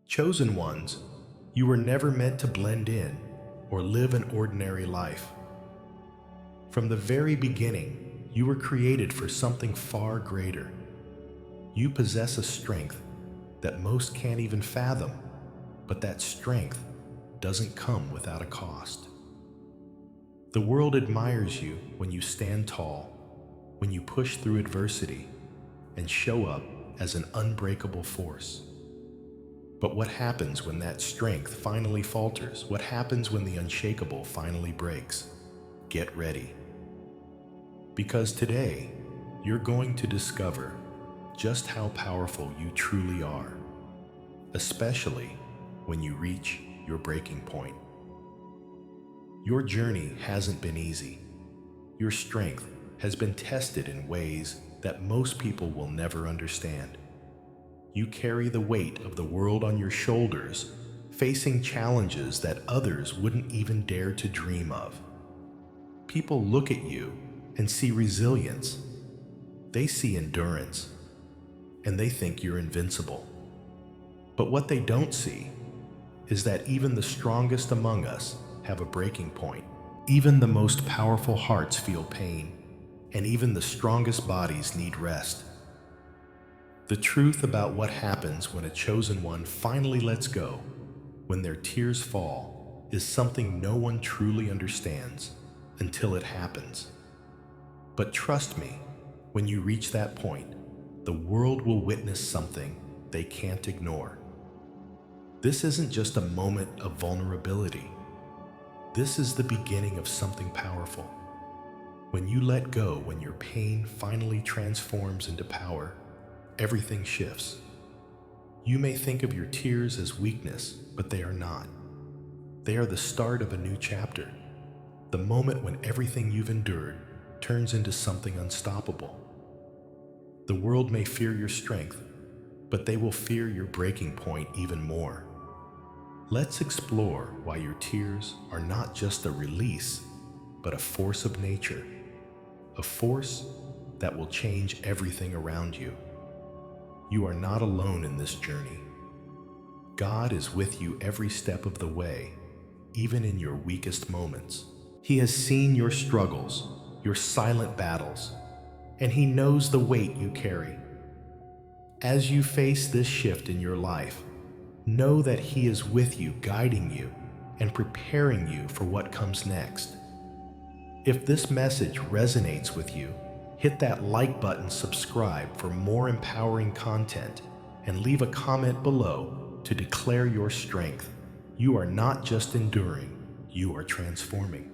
Chosen ones, you were never meant to blend in or live an ordinary life. From the very beginning, you were created for something far greater. You possess a strength that most can't even fathom, but that strength doesn't come without a cost. The world admires you when you stand tall, when you push through adversity, and show up as an unbreakable force. But what happens when that strength finally falters? What happens when the unshakable finally breaks? Get ready. Because today, you're going to discover just how powerful you truly are, especially when you reach your breaking point. Your journey hasn't been easy. Your strength has been tested in ways that most people will never understand. You carry the weight of the world on your shoulders, facing challenges that others wouldn't even dare to dream of. People look at you and see resilience. They see endurance, and they think you're invincible. But what they don't see is that even the strongest among us have a breaking point. Even the most powerful hearts feel pain, and even the strongest bodies need rest. The truth about what happens when a chosen one finally lets go, when their tears fall, is something no one truly understands until it happens. But trust me, when you reach that point, the world will witness something they can't ignore. This isn't just a moment of vulnerability. This is the beginning of something powerful. When you let go, when your pain finally transforms into power, everything shifts. You may think of your tears as weakness, but they are not. They are the start of a new chapter, the moment when everything you've endured turns into something unstoppable. The world may fear your strength, but they will fear your breaking point even more. Let's explore why your tears are not just a release, but a force of nature, a force that will change everything around you. You are not alone in this journey. God is with you every step of the way, even in your weakest moments. He has seen your struggles, your silent battles, and He knows the weight you carry. As you face this shift in your life, know that He is with you, guiding you, and preparing you for what comes next. If this message resonates with you, hit that like button, subscribe for more empowering content, and leave a comment below to declare your strength. You are not just enduring, you are transforming.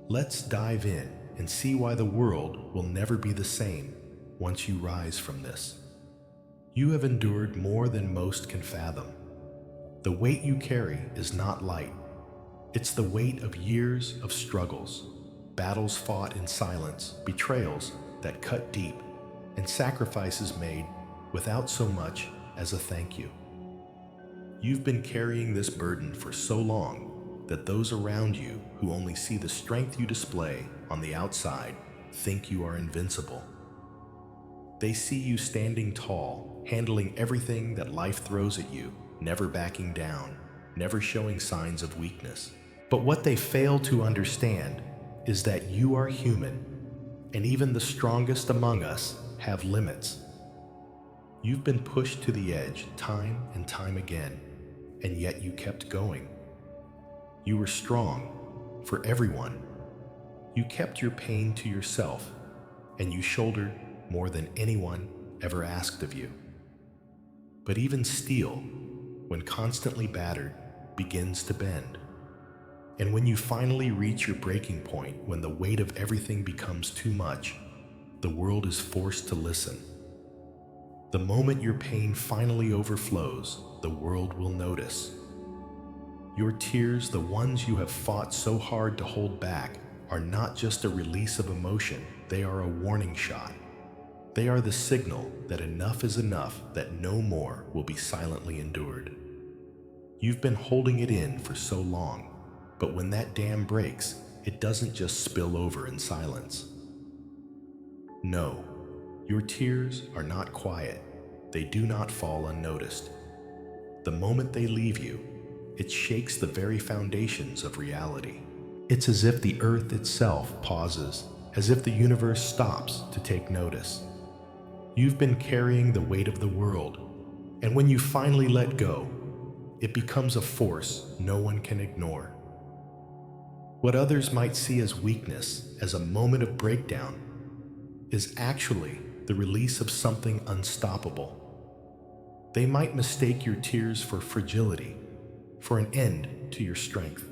Let's dive in and see why the world will never be the same once you rise from this. You have endured more than most can fathom. The weight you carry is not light. It's the weight of years of struggles, battles fought in silence, betrayals that cut deep, and sacrifices made without so much as a thank you. You've been carrying this burden for so long that those around you who only see the strength you display on the outside think you are invincible. They see you standing tall, handling everything that life throws at you, never backing down, never showing signs of weakness. But what they fail to understand is that you are human, and even the strongest among us have limits. You've been pushed to the edge time and time again, and yet you kept going. You were strong for everyone. You kept your pain to yourself, and you shouldered more than anyone ever asked of you. But even steel, when constantly battered, begins to bend. And when you finally reach your breaking point, when the weight of everything becomes too much, the world is forced to listen. The moment your pain finally overflows, the world will notice. Your tears, the ones you have fought so hard to hold back, are not just a release of emotion, they are a warning shot. They are the signal that enough is enough, that no more will be silently endured. You've been holding it in for so long, but when that dam breaks, it doesn't just spill over in silence. No, your tears are not quiet. They do not fall unnoticed. the moment they leave you, it shakes the very foundations of reality. It's as if the earth itself pauses, as if the universe stops to take notice. You've been carrying the weight of the world, and when you finally let go, it becomes a force no one can ignore. What others might see as weakness, as a moment of breakdown, is actually the release of something unstoppable. They might mistake your tears for fragility, for an end to your strength.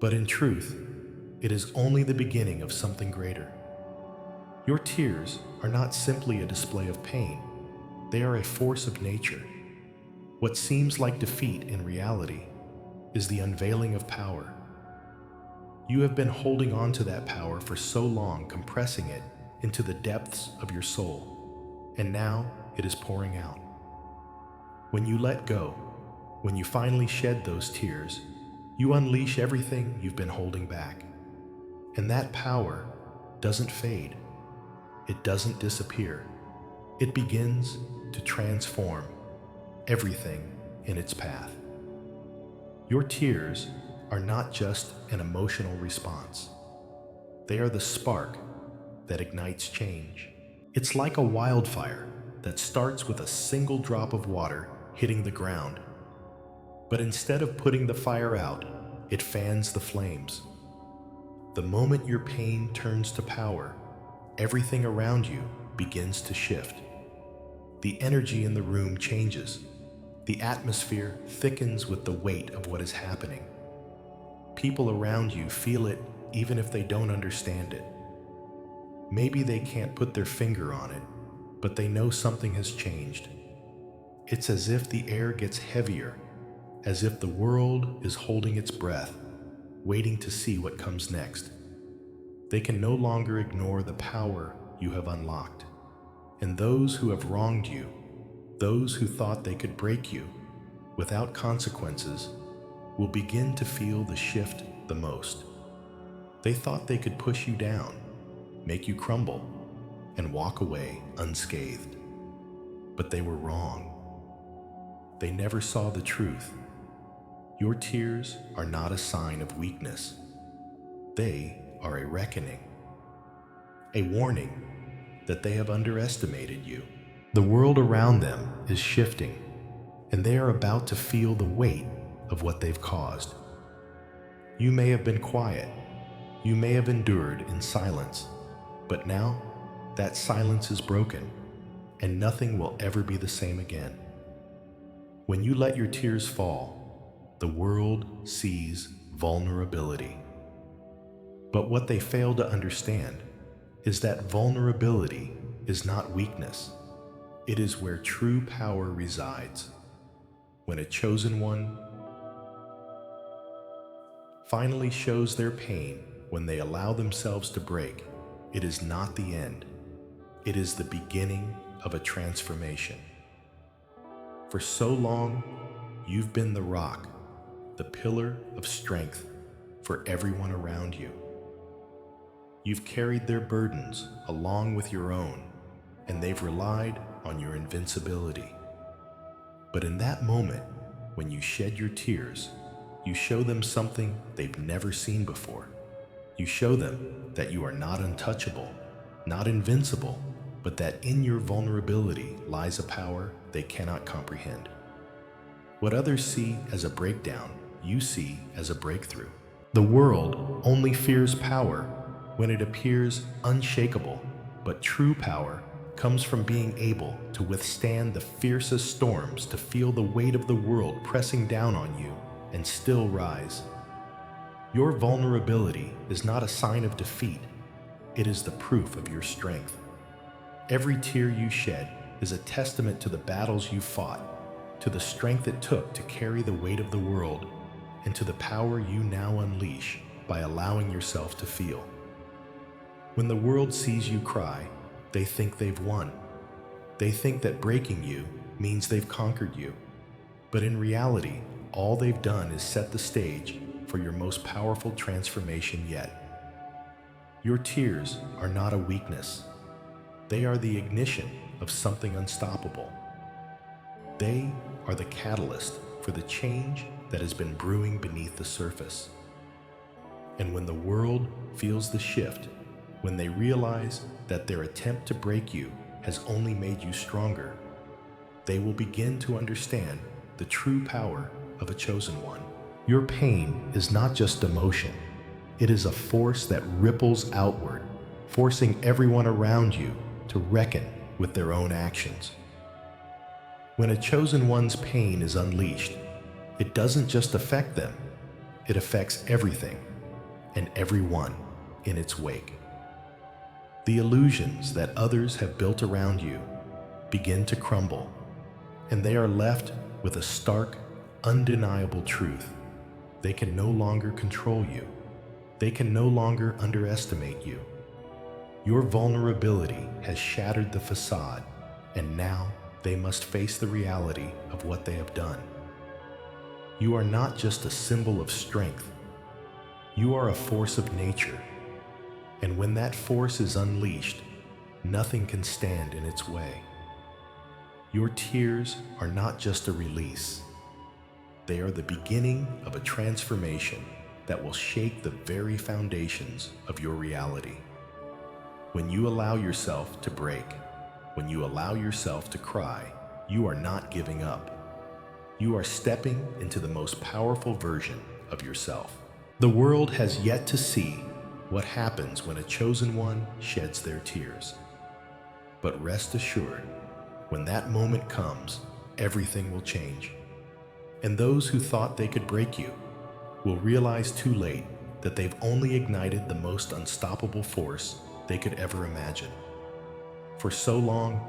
But in truth, it is only the beginning of something greater. Your tears are not simply a display of pain, they are a force of nature. What seems like defeat in reality is the unveiling of power. You have been holding on to that power for so long, compressing it into the depths of your soul, and now it is pouring out. When you let go, when you finally shed those tears, you unleash everything you've been holding back. And that power doesn't fade. It doesn't disappear. It begins to transform everything in its path. Your tears are not just an emotional response. They are the spark that ignites change. It's like a wildfire that starts with a single drop of water hitting the ground. But instead of putting the fire out, it fans the flames. The moment your pain turns to power, everything around you begins to shift. The energy in the room changes. The atmosphere thickens with the weight of what is happening. People around you feel it even if they don't understand it. Maybe they can't put their finger on it, but they know something has changed. It's as if the air gets heavier, as if the world is holding its breath, waiting to see what comes next. They can no longer ignore the power you have unlocked. And those who have wronged you, those who thought they could break you without consequences, will begin to feel the shift the most. They thought they could push you down, make you crumble, and walk away unscathed. But they were wrong. They never saw the truth. Your tears are not a sign of weakness. They are a reckoning, a warning that they have underestimated you. The world around them is shifting, and they are about to feel the weight of what they've caused. You may have been quiet, you may have endured in silence, but now that silence is broken, and nothing will ever be the same again. When you let your tears fall, the world sees vulnerability. But what they fail to understand is that vulnerability is not weakness. It is where true power resides. When a chosen one finally shows their pain, when they allow themselves to break, it is not the end. It is the beginning of a transformation. For so long, you've been the rock, the pillar of strength for everyone around you. You've carried their burdens along with your own, and they've relied on your invincibility. But in that moment, when you shed your tears, you show them something they've never seen before. You show them that you are not untouchable, not invincible, but that in your vulnerability lies a power they cannot comprehend. What others see as a breakdown, you see as a breakthrough. The world only fears power when it appears unshakable, but true power comes from being able to withstand the fiercest storms, to feel the weight of the world pressing down on you and still rise. Your vulnerability is not a sign of defeat, it is the proof of your strength. Every tear you shed is a testament to the battles you fought, to the strength it took to carry the weight of the world, and to the power you now unleash by allowing yourself to feel. When the world sees you cry, they think they've won. They think that breaking you means they've conquered you. But in reality, all they've done is set the stage for your most powerful transformation yet. Your tears are not a weakness. They are the ignition of something unstoppable. They are the catalyst for the change that has been brewing beneath the surface. And when the world feels the shift, when they realize that their attempt to break you has only made you stronger, they will begin to understand the true power of a chosen one. Your pain is not just emotion. It is a force that ripples outward, forcing everyone around you to reckon with their own actions. When a chosen one's pain is unleashed, it doesn't just affect them, it affects everything and everyone in its wake. The illusions that others have built around you begin to crumble, and they are left with a stark, undeniable truth. They can no longer control you. They can no longer underestimate you. Your vulnerability has shattered the facade, and now they must face the reality of what they have done. You are not just a symbol of strength. You are a force of nature. And when that force is unleashed, nothing can stand in its way. Your tears are not just a release. They are the beginning of a transformation that will shake the very foundations of your reality. When you allow yourself to break, when you allow yourself to cry, you are not giving up. You are stepping into the most powerful version of yourself. The world has yet to see what happens when a chosen one sheds their tears. But rest assured, when that moment comes, everything will change. And those who thought they could break you will realize too late that they've only ignited the most unstoppable force they could ever imagine. For so long,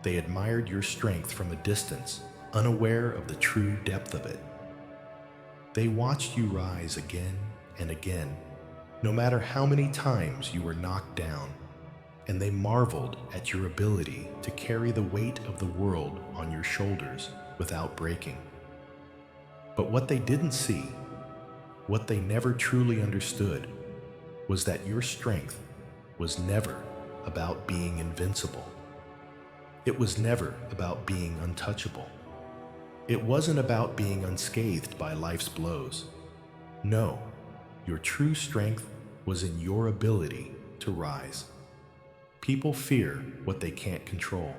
they admired your strength from a distance, unaware of the true depth of it. They watched you rise again and again, no matter how many times you were knocked down, and they marveled at your ability to carry the weight of the world on your shoulders without breaking. But what they didn't see, what they never truly understood, was that your strength was never about being invincible. It was never about being untouchable. It wasn't about being unscathed by life's blows. No, your true strength was in your ability to rise. People fear what they can't control,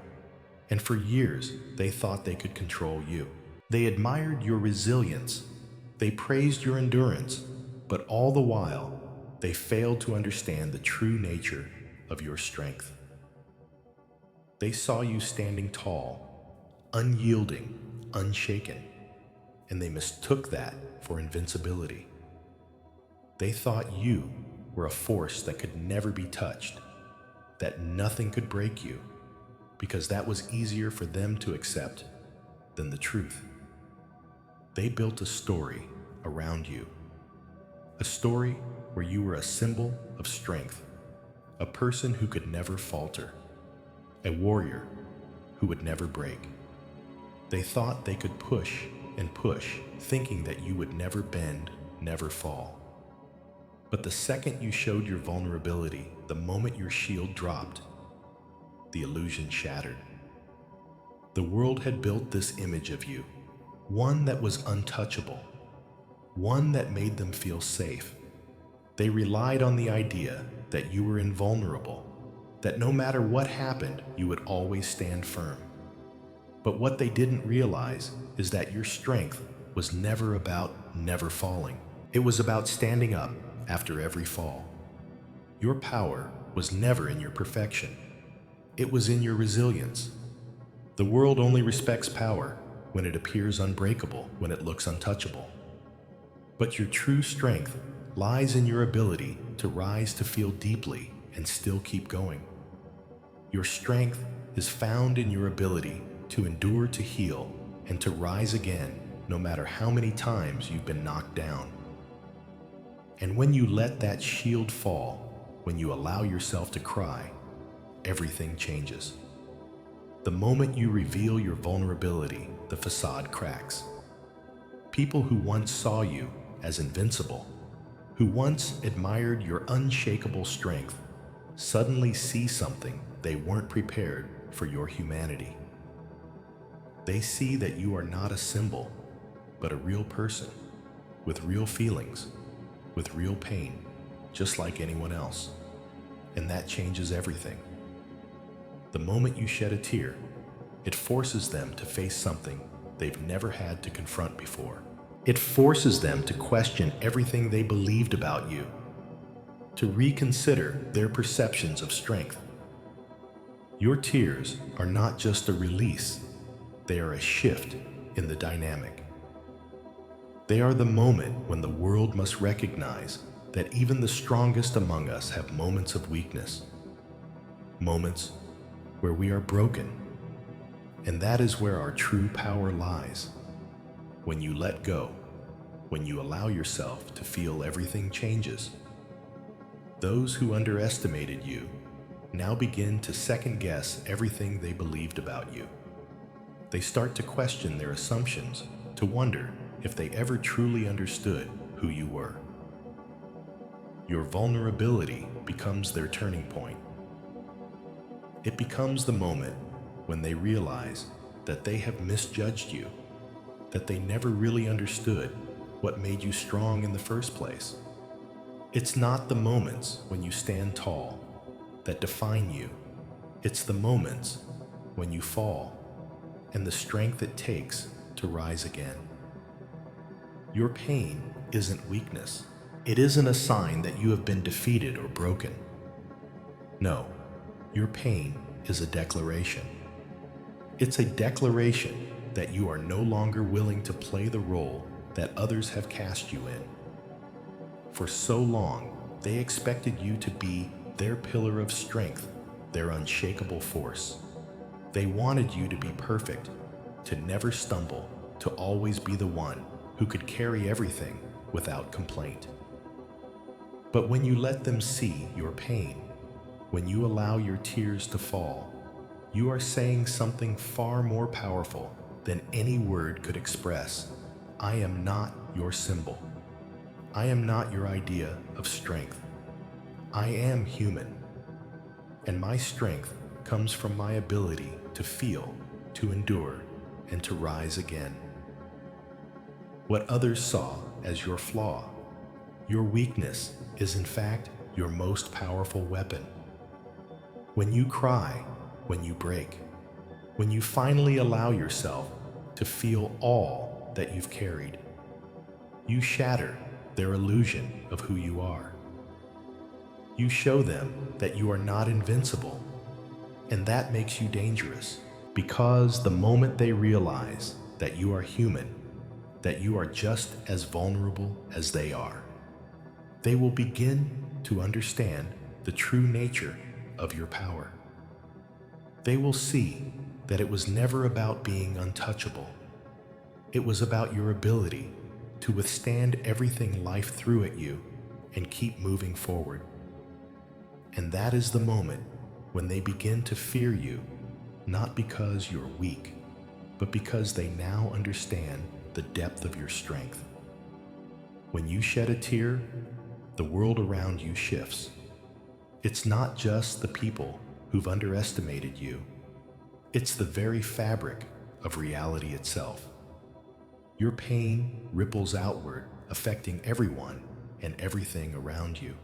and for years they thought they could control you. They admired your resilience, they praised your endurance, but all the while, they failed to understand the true nature of your strength. They saw you standing tall, unyielding, unshaken, and they mistook that for invincibility. They thought you were a force that could never be touched, that nothing could break you, because that was easier for them to accept than the truth. They built a story around you, a story where you were a symbol of strength, a person who could never falter, a warrior who would never break. They thought they could push and push, thinking that you would never bend, never fall. But the second you showed your vulnerability, the moment your shield dropped, the illusion shattered. The world had built this image of you, one that was untouchable, one that made them feel safe. They relied on the idea that you were invulnerable, that no matter what happened, you would always stand firm. But what they didn't realize is that your strength was never about never falling. It was about standing up after every fall. Your power was never in your perfection. It was in your resilience. The world only respects power when it appears unbreakable, when it looks untouchable. But your true strength lies in your ability to rise, to feel deeply, and still keep going. Your strength is found in your ability to endure, to heal, and to rise again, no matter how many times you've been knocked down. And when you let that shield fall, when you allow yourself to cry, everything changes. The moment you reveal your vulnerability, the facade cracks. People who once saw you as invincible, who once admired your unshakable strength, suddenly see something they weren't prepared for: your humanity. They see that you are not a symbol, but a real person, with real feelings, with real pain, just like anyone else. And that changes everything. The moment you shed a tear, it forces them to face something they've never had to confront before. It forces them to question everything they believed about you, to reconsider their perceptions of strength. Your tears are not just a release, they are a shift in the dynamic. They are the moment when the world must recognize that even the strongest among us have moments of weakness, moments where we are broken. And that is where our true power lies. When you let go, when you allow yourself to feel everything changes. Those who underestimated you now begin to second-guess everything they believed about you. They start to question their assumptions, to wonder if they ever truly understood who you were. Your vulnerability becomes their turning point. It becomes the moment when they realize that they have misjudged you, that they never really understood what made you strong in the first place. It's not the moments when you stand tall that define you. It's the moments when you fall and the strength it takes to rise again. Your pain isn't weakness. It isn't a sign that you have been defeated or broken. No, your pain is a declaration. It's a declaration that you are no longer willing to play the role that others have cast you in. For so long, they expected you to be their pillar of strength, their unshakable force. They wanted you to be perfect, to never stumble, to always be the one who could carry everything without complaint. But when you let them see your pain, when you allow your tears to fall, you are saying something far more powerful than any word could express. I am not your symbol. I am not your idea of strength. I am human, and my strength comes from my ability to feel, to endure, and to rise again. What others saw as your flaw, your weakness, is in fact your most powerful weapon. When you cry, when you break, when you finally allow yourself to feel all that you've carried, you shatter their illusion of who you are. You show them that you are not invincible, and that makes you dangerous, because the moment they realize that you are human, that you are just as vulnerable as they are, they will begin to understand the true nature of your power. They will see that it was never about being untouchable. It was about your ability to withstand everything life threw at you and keep moving forward. And that is the moment when they begin to fear you, not because you're weak, but because they now understand the depth of your strength. When you shed a tear, the world around you shifts. It's not just the people who've underestimated you. It's the very fabric of reality itself. Your pain ripples outward, affecting everyone and everything around you.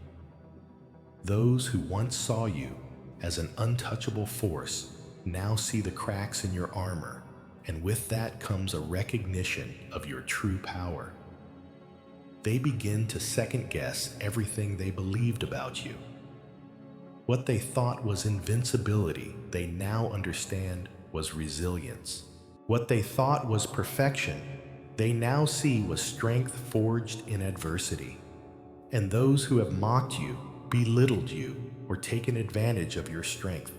Those who once saw you as an untouchable force now see the cracks in your armor, and with that comes a recognition of your true power. They begin to second-guess everything they believed about you. What they thought was invincibility, they now understand was resilience. What they thought was perfection, they now see was strength forged in adversity. And those who have mocked you, belittled you, or taken advantage of your strength,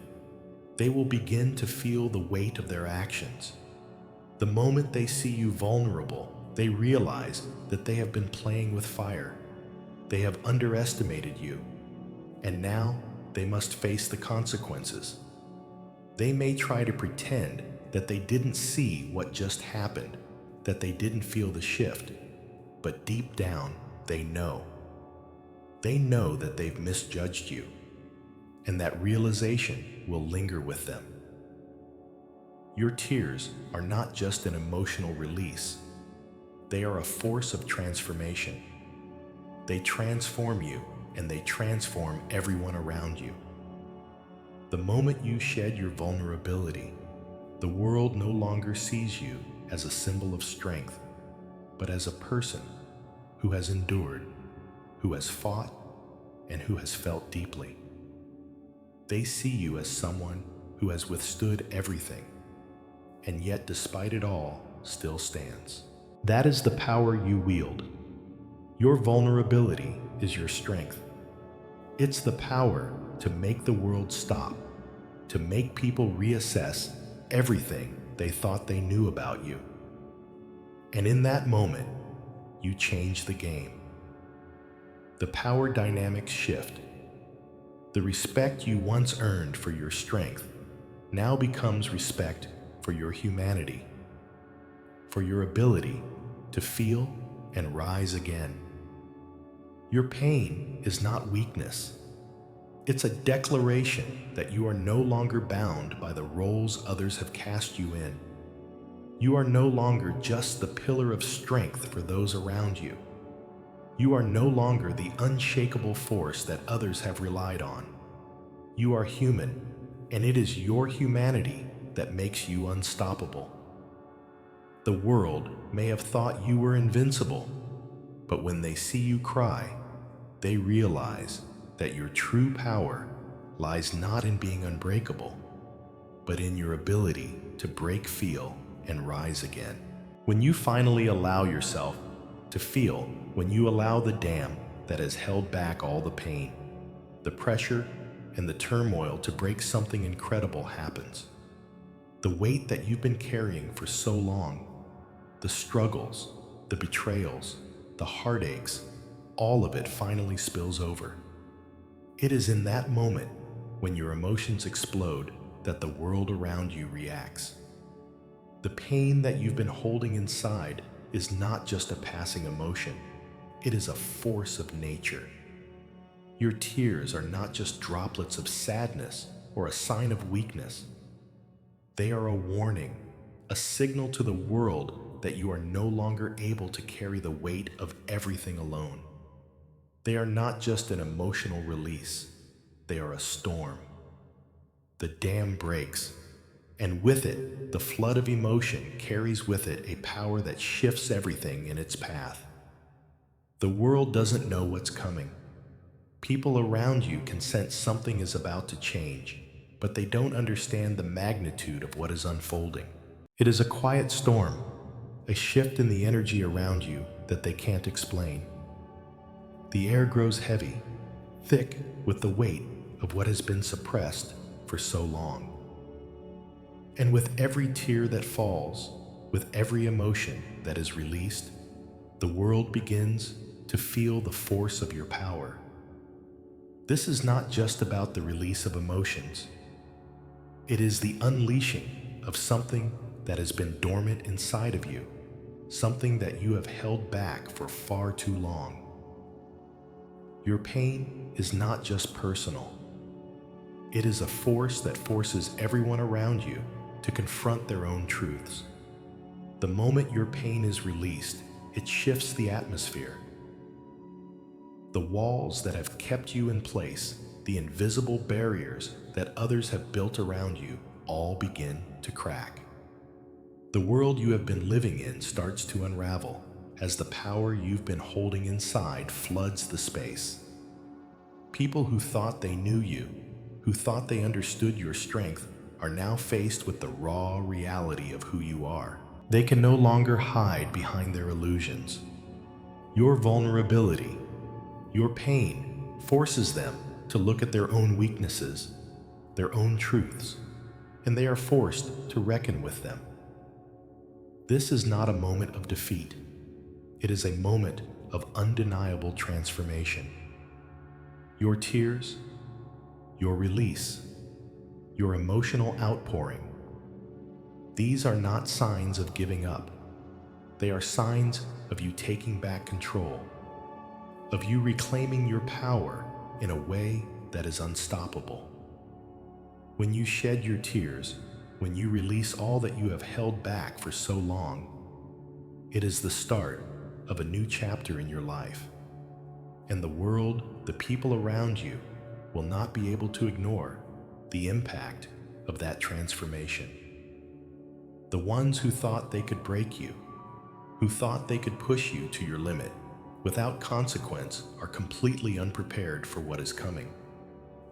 they will begin to feel the weight of their actions. The moment they see you vulnerable, they realize that they have been playing with fire. They have underestimated you, and now they must face the consequences. They may try to pretend that they didn't see what just happened, that they didn't feel the shift, but deep down, they know. They know that they've misjudged you, and that realization will linger with them. Your tears are not just an emotional release. They are a force of transformation. They transform you, and they transform everyone around you. The moment you shed your vulnerability, the world no longer sees you as a symbol of strength, but as a person who has endured, who has fought, and who has felt deeply. They see you as someone who has withstood everything, and yet despite it all, still stands. That is the power you wield. Your vulnerability is your strength. It's the power to make the world stop, to make people reassess everything they thought they knew about you. And in that moment, you change the game. The power dynamics shift. The respect you once earned for your strength now becomes respect for your humanity, for your ability to feel and rise again. Your pain is not weakness. It's a declaration that you are no longer bound by the roles others have cast you in. You are no longer just the pillar of strength for those around you. You are no longer the unshakable force that others have relied on. You are human, and it is your humanity that makes you unstoppable. The world may have thought you were invincible, but when they see you cry, they realize that your true power lies not in being unbreakable, but in your ability to break, feel, and rise again. When you finally allow yourself to feel, when you allow the dam that has held back all the pain, the pressure, and the turmoil to break, something incredible happens. The weight that you've been carrying for so long, the struggles, the betrayals, the heartaches, all of it finally spills over. It is in that moment, when your emotions explode, that the world around you reacts. The pain that you've been holding inside is not just a passing emotion, it is a force of nature. Your tears are not just droplets of sadness or a sign of weakness. They are a warning, a signal to the world that you are no longer able to carry the weight of everything alone. They are not just an emotional release, they are a storm. The dam breaks, and with it, the flood of emotion carries with it a power that shifts everything in its path. The world doesn't know what's coming. People around you can sense something is about to change, but they don't understand the magnitude of what is unfolding. It is a quiet storm, a shift in the energy around you that they can't explain. The air grows heavy, thick with the weight of what has been suppressed for so long. And with every tear that falls, with every emotion that is released, the world begins to feel the force of your power. This is not just about the release of emotions. It is the unleashing of something that has been dormant inside of you, something that you have held back for far too long. Your pain is not just personal. It is a force that forces everyone around you to confront their own truths. The moment your pain is released, it shifts the atmosphere. The walls that have kept you in place, the invisible barriers that others have built around you, all begin to crack. The world you have been living in starts to unravel as the power you've been holding inside floods the space. People who thought they knew you, who thought they understood your strength, are now faced with the raw reality of who you are. They can no longer hide behind their illusions. Your vulnerability, your pain, forces them to look at their own weaknesses, their own truths, and they are forced to reckon with them. This is not a moment of defeat. It is a moment of undeniable transformation. Your tears, your release, your emotional outpouring, these are not signs of giving up. They are signs of you taking back control, of you reclaiming your power in a way that is unstoppable. When you shed your tears, when you release all that you have held back for so long. It is the start of a new chapter in your life. And the world, the people around you, will not be able to ignore the impact of that transformation. The ones who thought they could break you, who thought they could push you to your limit without consequence, are completely unprepared for what is coming.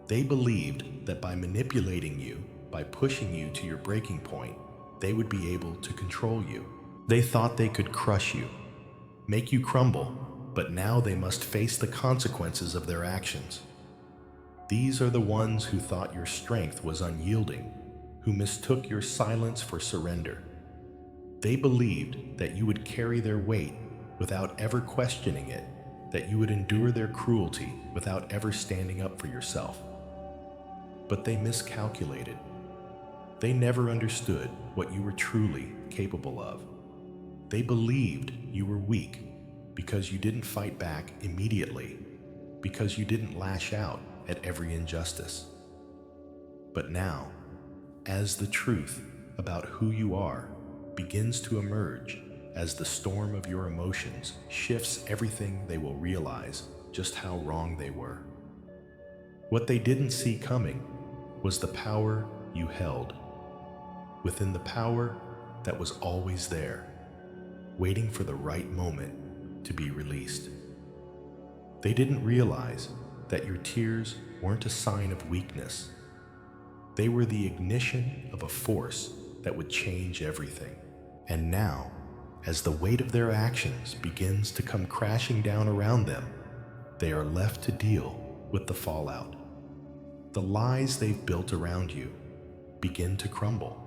They believed that by manipulating you, by pushing you to your breaking point, they would be able to control you. They thought they could crush you, make you crumble, but now they must face the consequences of their actions. These are the ones who thought your strength was unyielding, who mistook your silence for surrender. They believed that you would carry their weight without ever questioning it, that you would endure their cruelty without ever standing up for yourself. But they miscalculated. They never understood what you were truly capable of. They believed you were weak because you didn't fight back immediately, because you didn't lash out at every injustice. But now, as the truth about who you are begins to emerge, as the storm of your emotions shifts everything, they will realize just how wrong they were. What they didn't see coming was the power you held, within the power that was always there, waiting for the right moment to be released. They didn't realize that your tears weren't a sign of weakness. They were the ignition of a force that would change everything. And now, as the weight of their actions begins to come crashing down around them, they are left to deal with the fallout. The lies they've built around you begin to crumble.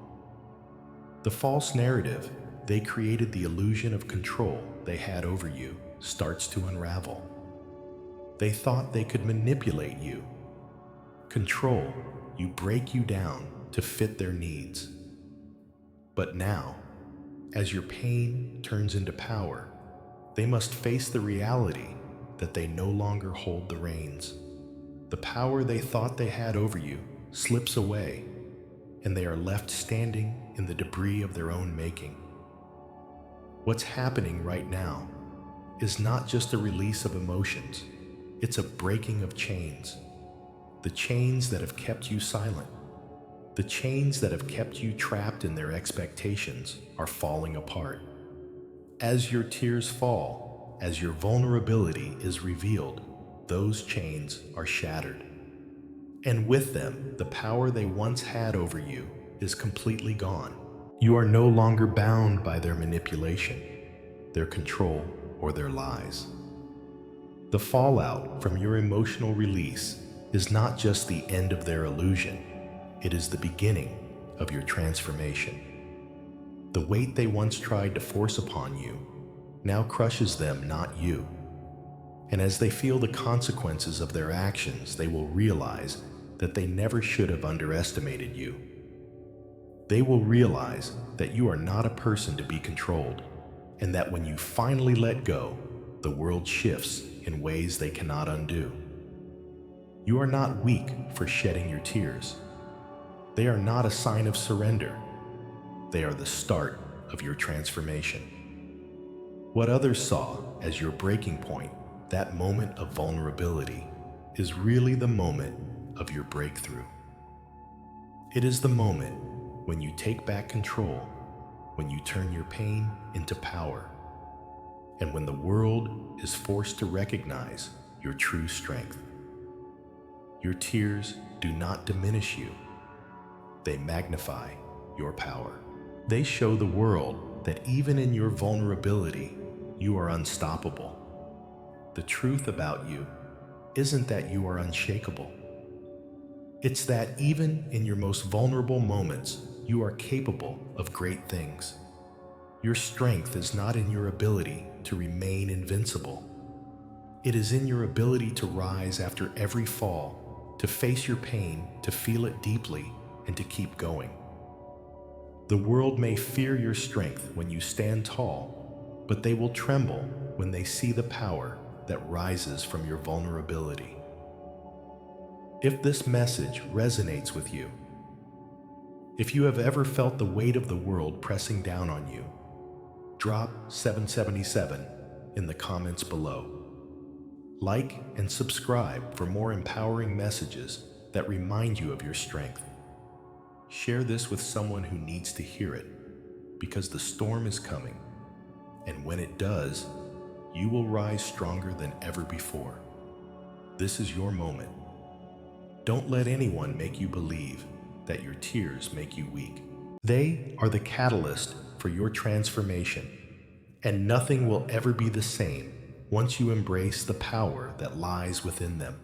The false narrative they created, the illusion of control they had over you, starts to unravel. They thought they could manipulate you, control you, break you down to fit their needs. But now, as your pain turns into power, they must face the reality that they no longer hold the reins. The power they thought they had over you slips away, and they are left standing in the debris of their own making. What's happening right now is not just a release of emotions, it's a breaking of chains. The chains that have kept you silent, the chains that have kept you trapped in their expectations, are falling apart. As your tears fall, as your vulnerability is revealed, those chains are shattered. And with them, the power they once had over you is completely gone. You are no longer bound by their manipulation, their control, or their lies. The fallout from your emotional release is not just the end of their illusion, it is the beginning of your transformation. The weight they once tried to force upon you now crushes them, not you. And as they feel the consequences of their actions, they will realize that they never should have underestimated you. They will realize that you are not a person to be controlled, and that when you finally let go, the world shifts in ways they cannot undo. You are not weak for shedding your tears. They are not a sign of surrender. They are the start of your transformation. What others saw as your breaking point, that moment of vulnerability, is really the moment of your breakthrough. It is the moment when you take back control, when you turn your pain into power, and when the world is forced to recognize your true strength. Your tears do not diminish you. They magnify your power. They show the world that even in your vulnerability, you are unstoppable. The truth about you isn't that you are unshakable. It's that even in your most vulnerable moments, you are capable of great things. Your strength is not in your ability to remain invincible. It is in your ability to rise after every fall, to face your pain, to feel it deeply, and to keep going. The world may fear your strength when you stand tall, but they will tremble when they see the power that rises from your vulnerability. If this message resonates with you, If you have ever felt the weight of the world pressing down on you, drop 777 in the comments below. Like and subscribe for more empowering messages that remind you of your strength. Share this with someone who needs to hear it, because the storm is coming, and when it does, you will rise stronger than ever before. This is your moment. Don't let anyone make you believe that your tears make you weak. They are the catalyst for your transformation, and nothing will ever be the same once you embrace the power that lies within them.